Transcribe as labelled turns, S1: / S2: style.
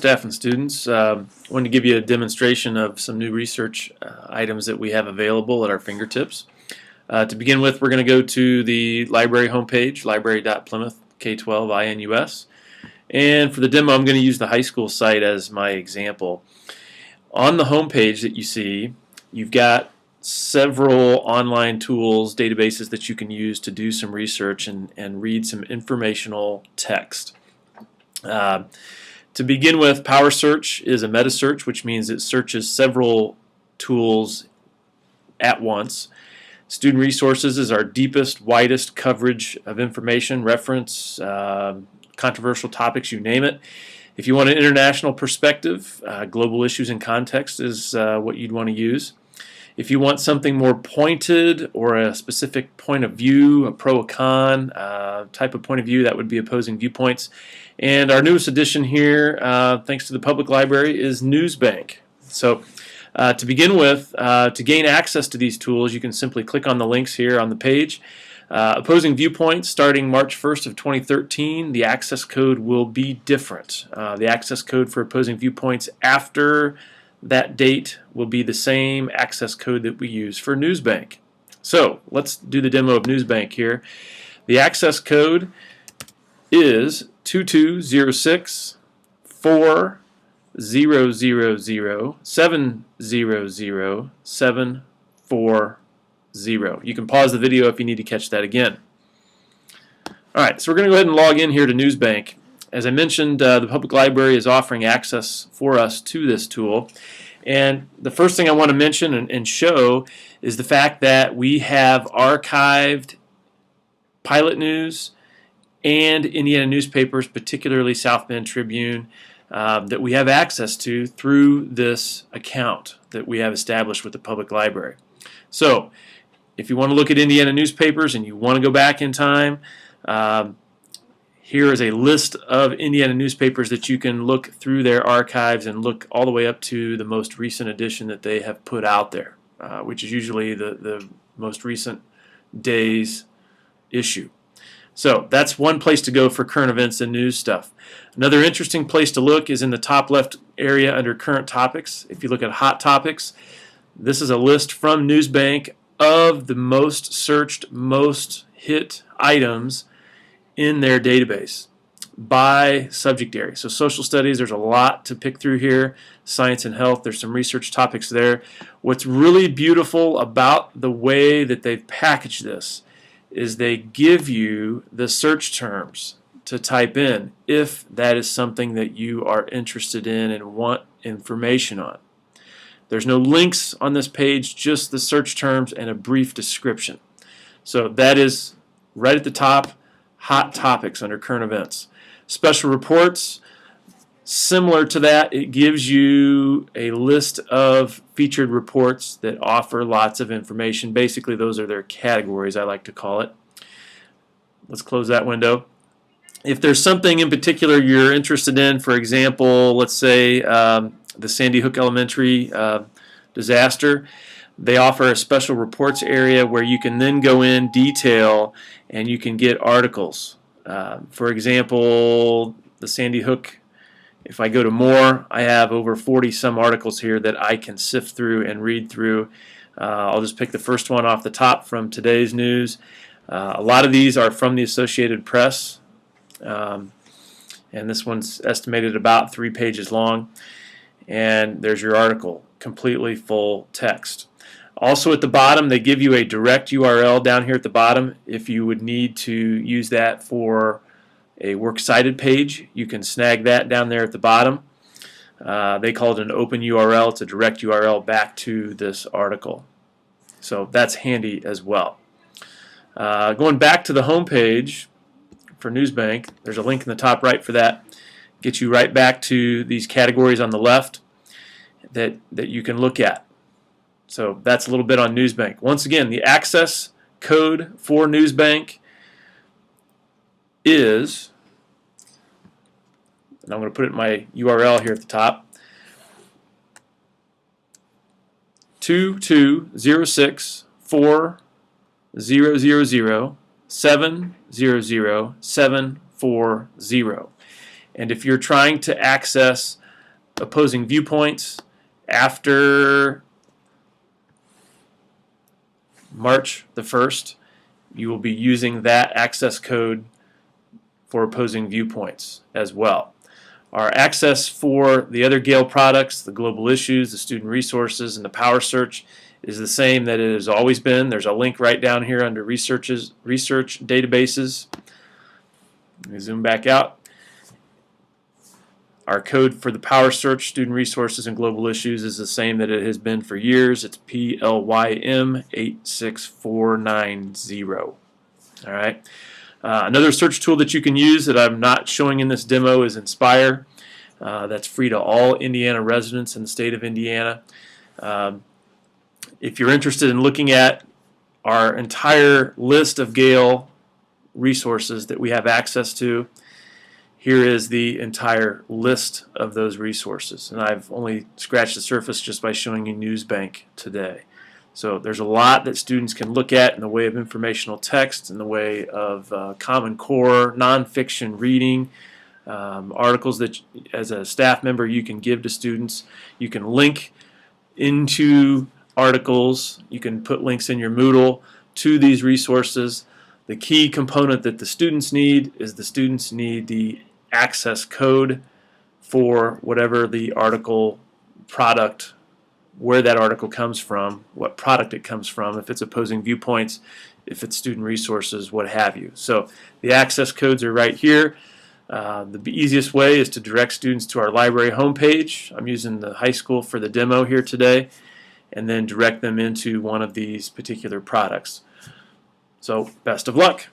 S1: Staff and students, wanted to give you a demonstration of some new research items that we have available at our fingertips. To begin with, we're going to go to the library homepage, library.plymouthk12inus. And for the demo, I'm going to use the high school site as my example. On the homepage that you see, you've got several online tools, databases that you can use to do some research and read some informational text. To begin with, Power Search is a meta search, which means it searches several tools at once. Student Resources is our deepest, widest coverage of information, reference, controversial topics, you name it. If you want an international perspective, global issues and context is what you'd want to use. If you want something more pointed or a specific point of view, a pro, a con type of point of view, that would be Opposing Viewpoints. And our newest addition here, thanks to the public library, is Newsbank. So to begin with, to gain access to these tools, you can simply click on the links here on the page. Opposing Viewpoints, starting March 1st of 2013, the access code will be different. The access code for Opposing Viewpoints after that date will be the same access code that we use for Newsbank. So let's do the demo of Newsbank here. The access code is 2206 4000 700 740. You can pause the video if you need to catch that again. Alright, so we're going to go ahead and log in here to Newsbank. As I mentioned, the public library is offering access for us to this tool. And the first thing I want to mention and show is the fact that we have archived Pilot News and Indiana newspapers, particularly South Bend Tribune, that we have access to through this account that we have established with the public library. So if you want to look at Indiana newspapers and you want to go back in time, here is a list of Indiana newspapers that you can look through their archives and look all the way up to the most recent edition that they have put out there, which is usually the most recent day's issue. So that's one place to go for current events and news stuff. Another interesting place to look is in the top left area under current topics. If you look at hot topics, this is a list from Newsbank of the most searched, most hit items in their database by subject area. So social studies, there's a lot to pick through here. Science and health, there's some research topics there. What's really beautiful about the way that they've packaged this is they give you the search terms to type in if that is something that you are interested in and want information on. There's no links on this page, just the search terms and a brief description. So that is right at the top. Hot topics under current events. Special reports, similar to that, it gives you a list of featured reports that offer lots of information. Basically, those are their categories, I like to call it. Let's close that window. If there's something in particular you're interested in, for example, let's say the Sandy Hook Elementary disaster, they offer a special reports area where you can then go in detail and you can get articles. For example, the Sandy Hook, if I go to more, I have over 40 some articles here that I can sift through and read through. I'll just pick the first one off the top from today's news. A lot of these are from the Associated Press, and this one's estimated about 3 pages long. And there's your article, completely full text. Also at the bottom, they give you a direct URL down here at the bottom. If you would need to use that for a works cited page, you can snag that down there at the bottom. They call it an open URL. It's a direct URL back to this article. So that's handy as well. Going back to the home page for Newsbank, there's a link in the top right for that. Gets you right back to these categories on the left that you can look at. So that's a little bit on Newsbank. Once again, the access code for Newsbank is, and I'm going to put it in my URL here at the top, 2206 4000 700 740. And if you're trying to access opposing viewpoints after March the 1st, you will be using that access code for opposing viewpoints as well. Our access for the other Gale products, the global issues, the student resources, and the power search is the same that it has always been. There's a link right down here under research databases. Let me zoom back out. Our code for the power search, student resources, and global issues is the same that it has been for years. It's PLYM86490. All right. Another search tool that you can use that I'm not showing in this demo is Inspire. That's free to all Indiana residents in the state of Indiana. If you're interested in looking at our entire list of Gale resources that we have access to, here is the entire list of those resources. And I've only scratched the surface just by showing you Newsbank today. So there's a lot that students can look at in the way of informational text, in the way of Common Core, nonfiction reading, articles that as a staff member you can give to students. You can link into articles. You can put links in your Moodle to these resources. The key component that the students need is the students need the access code for whatever the article product, where that article comes from, what product it comes from, if it's opposing viewpoints, if it's student resources, what have you. So the access codes are right here. The easiest way is to direct students to our library homepage. I'm using the high school for the demo here today, and then direct them into one of these particular products. So best of luck.